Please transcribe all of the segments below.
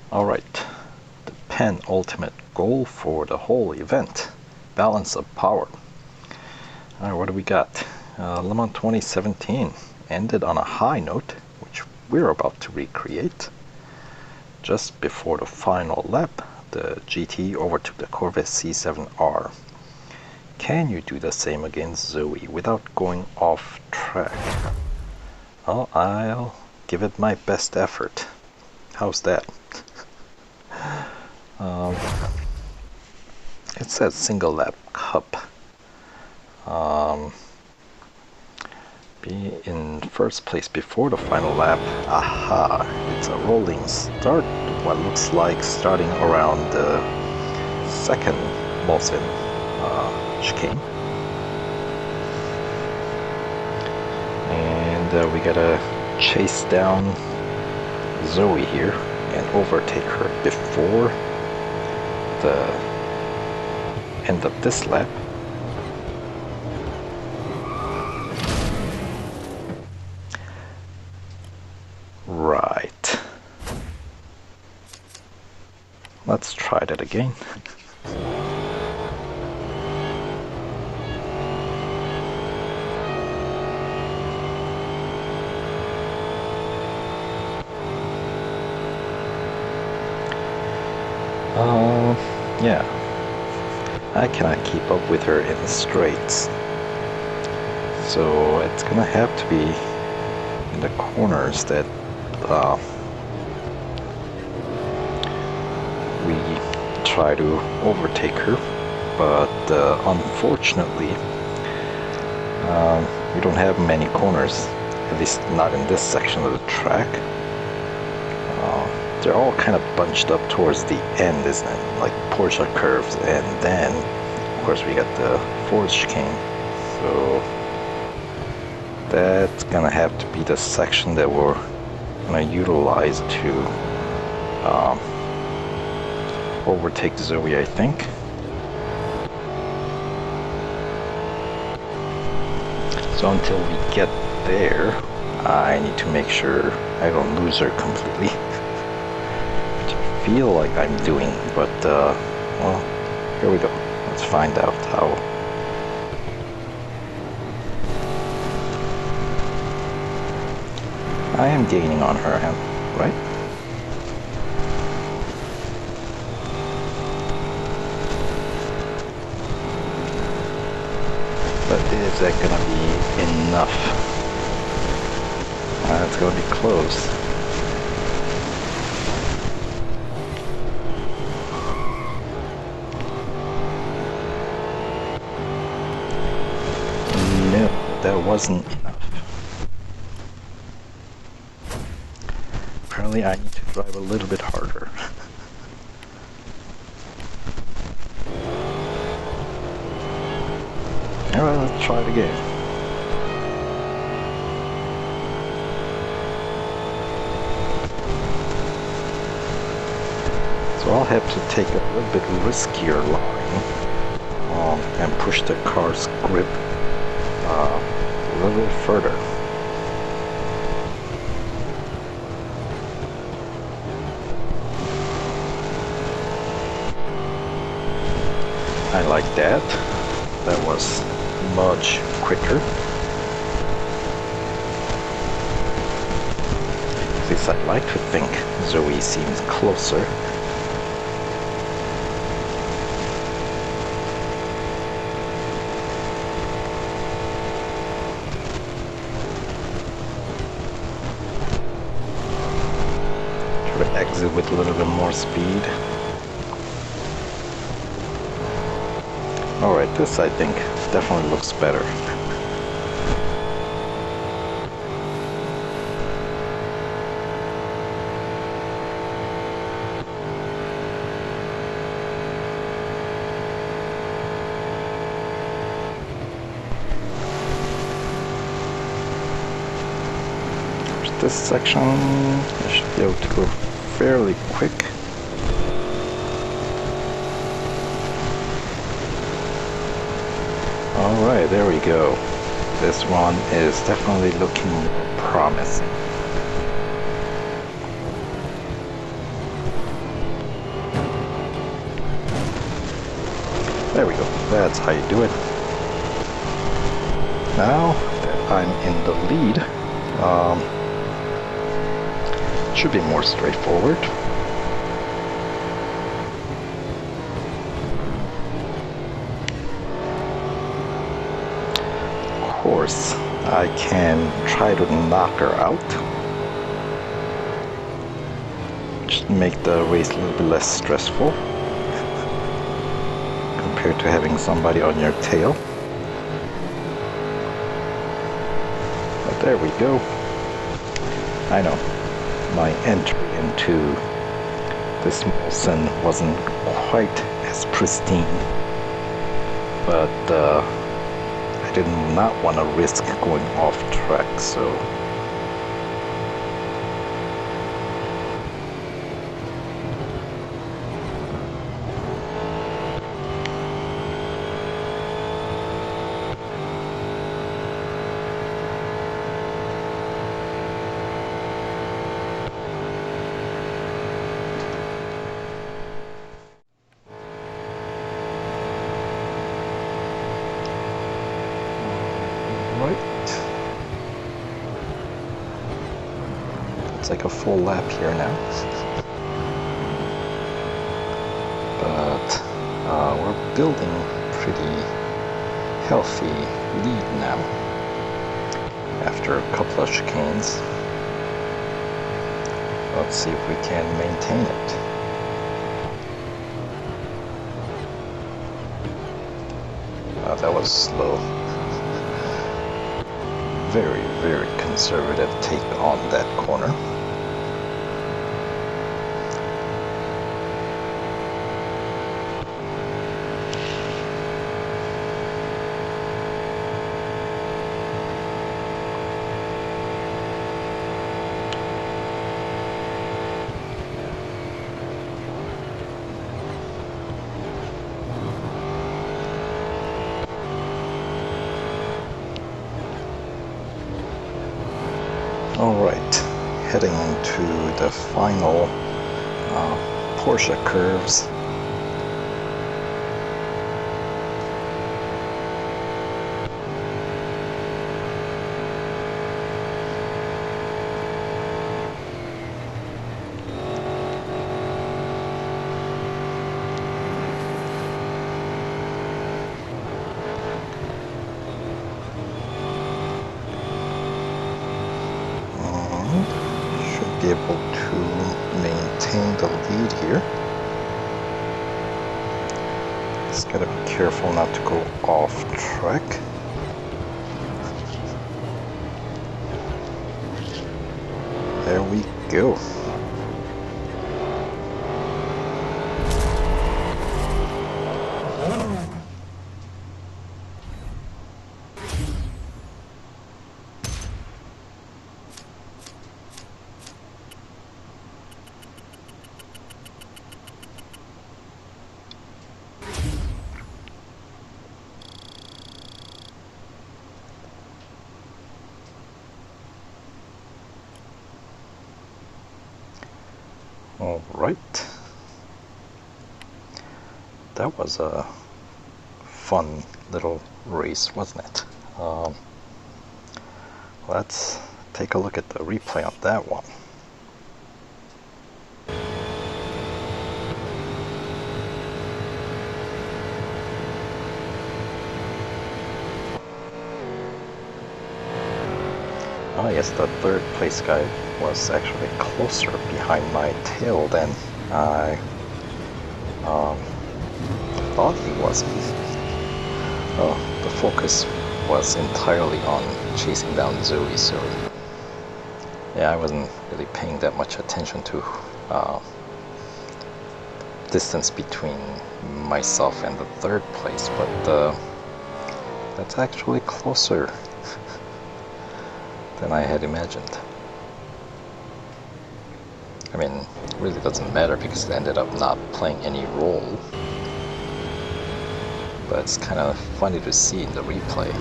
Alright, the penultimate goal for the whole event, balance of power. Alright, what do we got? Le Mans 2017 ended on a high note, which we're about to recreate. Just before the final lap, the GT overtook the Corvette C7R. Can you do the same against Zoe without going off track? Well, I'll give it my best effort. How's that? It says single lap cup. Be in first place before the final lap. Aha! It's a rolling start. What looks like starting around the second Molson chicane. And we gotta chase down Zoe here and overtake her before the end of this lap. Right. Let's try that again. Yeah, I cannot keep up with her in the straights, so it's gonna have to be in the corners that we try to overtake her, but unfortunately we don't have many corners, at least not in this section of the track. They're all kind of bunched up towards the end, isn't it? Like Porsche curves, and then of course we got the Ford chicane. So that's gonna have to be the section that we're gonna utilize to overtake Zoe, I think. So until we get there, I need to make sure I don't lose her completely. Feel like I'm doing, but well, here we go. Let's find out how. I am gaining on her, right? But is that gonna be enough? It's gonna be close. That wasn't enough. Apparently I need to drive a little bit harder. Alright, let's try it again. So I'll have to take a little bit riskier line and push the car's grip a little bit further. I like that. That was much quicker. At least I'd like to think Zoe seems closer. Exit with a little bit more speed. Alright, this I think definitely looks better. This section I should be able to go fairly quick. Alright, there we go. This one is definitely looking promising. There we go. That's how you do it. Now that I'm in the lead, it should be more straightforward. Of course, I can try to knock her out. Just make the race a little bit less stressful compared to having somebody on your tail. But there we go. I know my entry into this Molson wasn't quite as pristine, but I did not want to risk going off track, so it's like a full lap here now. But we're building pretty healthy lead now after a couple of chicanes. Let's see if we can maintain it. That was slow. Very, very conservative take on that corner. Alright, heading into the final Porsche curves. Be able to maintain the lead here. Just gotta be careful not to go off track. There we go. All right, that was a fun little race, wasn't it? Let's take a look at the replay on that one. Oh yes, the third place guy was actually closer behind my tail than I thought he was. Oh, the focus was entirely on chasing down Zoe, so yeah, I wasn't really paying that much attention to distance between myself and the third place, but that's actually closer than I had imagined. I mean, it really doesn't matter because it ended up not playing any role. But it's kind of funny to see in the replay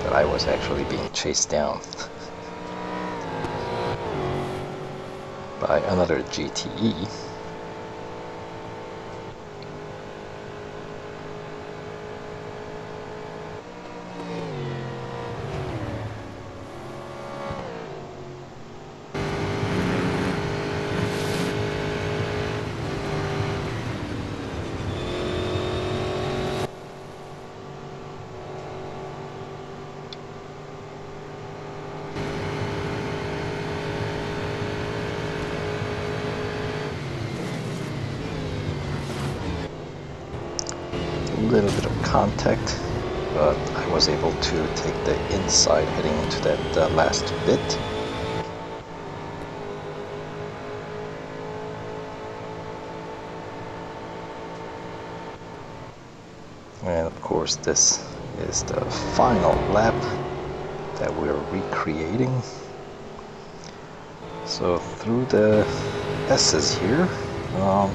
that I was actually being chased down by another GTE. little bit of contact, but I was able to take the inside heading into that last bit. And of course this is the final lap that we're recreating. So through the S's here, I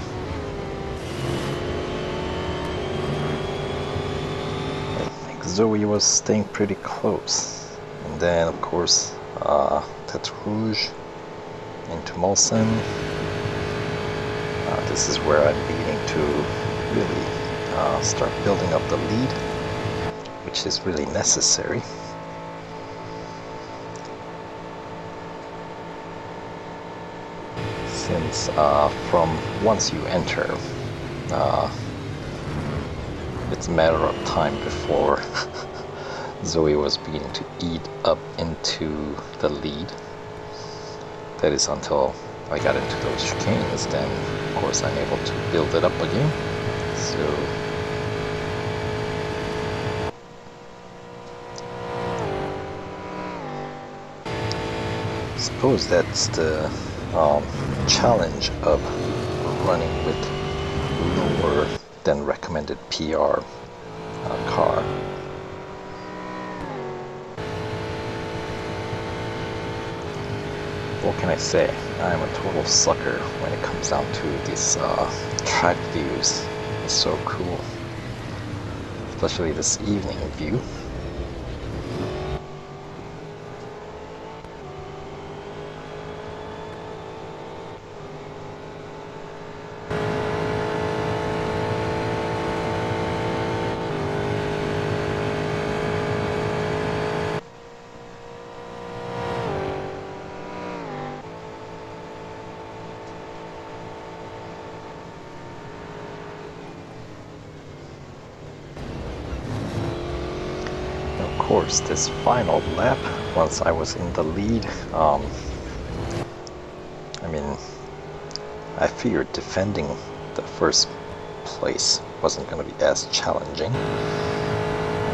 think Zoe was staying pretty close. And then of course Tête Rouge into Molson. This is where I'm beginning to really start building up the lead, which is really necessary. Since from once you enter, it's a matter of time before Zoe was beginning to eat up into the lead. That is until I got into those chicanes, then of course I'm able to build it up again. So I suppose that's the challenge of running with lower than recommended PR car. What can I say? I'm a total sucker when it comes down to these track views. It's so cool, especially this evening view. Of course, this final lap, once I was in the lead, I mean, I figured defending the first place wasn't going to be as challenging.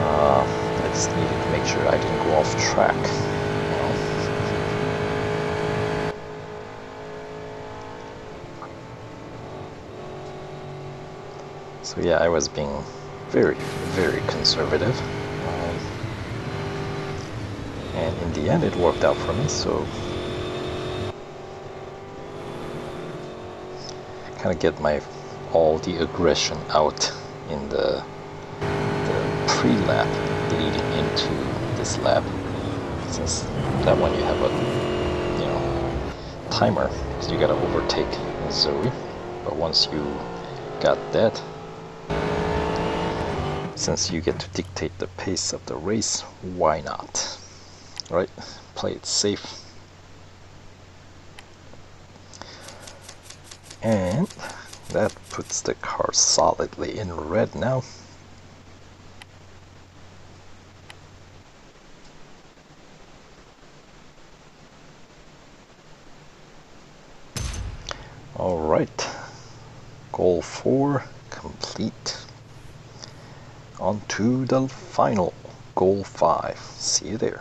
I just needed to make sure I didn't go off track, you know. So yeah, I was being very, very conservative. And in the end it worked out for me, so kind of get all the aggression out in the pre-lap leading into this lap, since that one you have a timer, so you gotta overtake Zoe. But once you got that, since you get to dictate the pace of the race, why not? Right? Play it safe. And that puts the car solidly in red now. Alright, goal 4 complete. On to the final, goal 5. See you there.